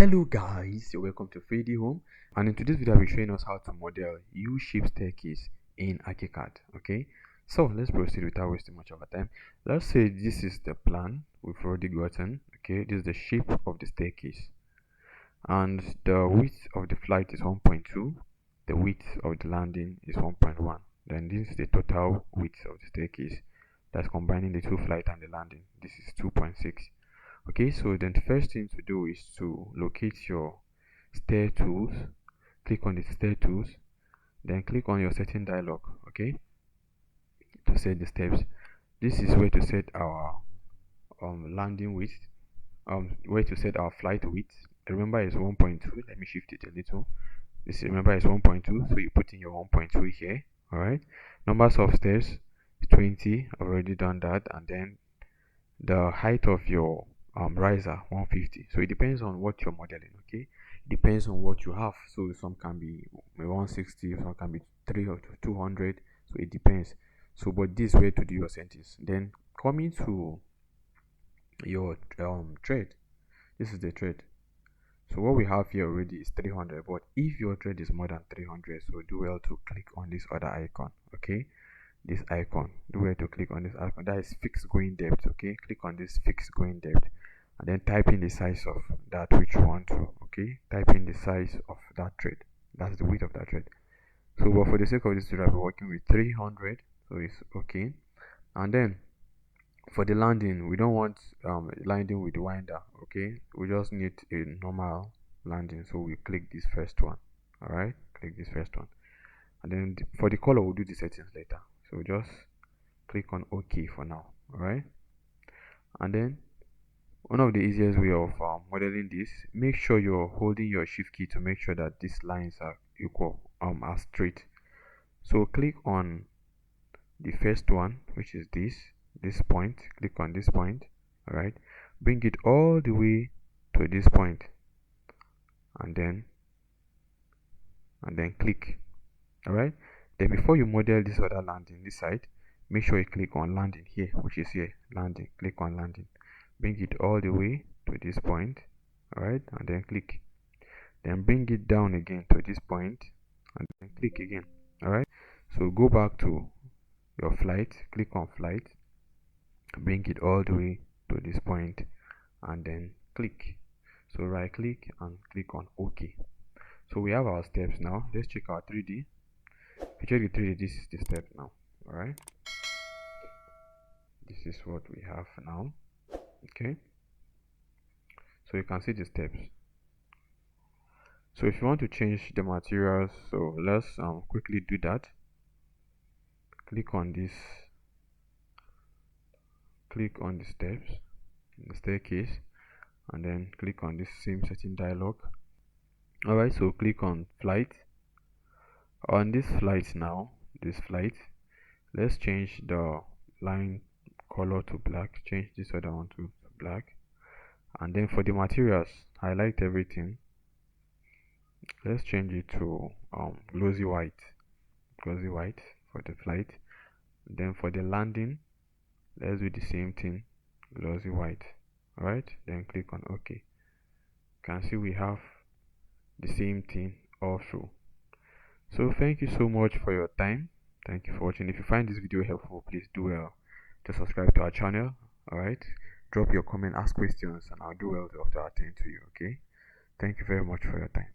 Hello guys, you're welcome to 3D Home, and in today's video I'll be showing us how to model U-shaped staircase in ARCHICAD. Okay, so let's proceed without wasting much of our time. Let's say this is the plan we've already gotten. Okay, this is the shape of the staircase, and the width of the flight is 1.2, the width of the landing is 1.1. Then this is the total width of the staircase. That's combining the two flight and the landing. This is 2.6. Okay, so then the first thing to do is to locate your stair tools, click on the stair tools, then click on your setting dialog. Okay, to set the steps. This is where to set our landing width, where to set our flight width. Remember it's 1.2. Let me shift it a little. Remember it's 1.2, so you put in your 1.2 here. All right, numbers of stairs 20. I've already done that. And then the height of your riser 150. So it depends on what you're modeling. Okay, it depends on what you have. So some can be 160, some can be 300 or 200. So it depends. So but this way to do your settings. Then coming to your thread, this is the thread. So what we have here already is 300, but if your thread is more than 300, so do well to click on this other icon. Okay, this icon, do well to click on this icon, that is fixed going depth. Okay, click on this fixed going depth and then type in the size of that which you want to. Okay, type in the size of that thread, that's the width of that thread. So but for the sake of this video I'll be working with 300, so it's okay. And then for the landing, we don't want landing with winder. Okay, we just need a normal landing, so we click this first one. All right, click this first one, and then for the color we'll do the settings later. So just click on OK for now. All right, and then one of the easiest way of modeling this, make sure you're holding your shift key to make sure that these lines are equal, are straight. So click on the first one, which is this point. Click on this point. All right, bring it all the way to this point, and then click. All right, then before you model this other landing this side, make sure you click on landing here, which is here, landing. Click on landing, bring it all the way to this point. All right, and then click. Then bring it down again to this point and then click again. All right, so go back to your flight, click on flight, bring it all the way to this point and then click. So right click and click on OK. So we have our steps now. Let's check our 3D. If you check the 3D, this is the step now. All right, this is what we have now. Okay, so you can see the steps. So if you want to change the materials, so let's quickly do that. Click on this, click on the steps, the staircase, and then click on this same setting dialog. All right, so click on flight. On this flight now, this flight, let's change the line color to black, change this other one to black, and then for the materials, highlight everything. Let's change it to glossy white for the flight. Then for the landing, let's do the same thing, glossy white. All right, then click on OK. You can see we have the same thing all through. So thank you so much for your time. Thank you for watching. If you find this video helpful, please do well to subscribe to our channel. All right, drop your comment, ask questions, and I'll do well to attend to you. Okay, thank you very much for your time.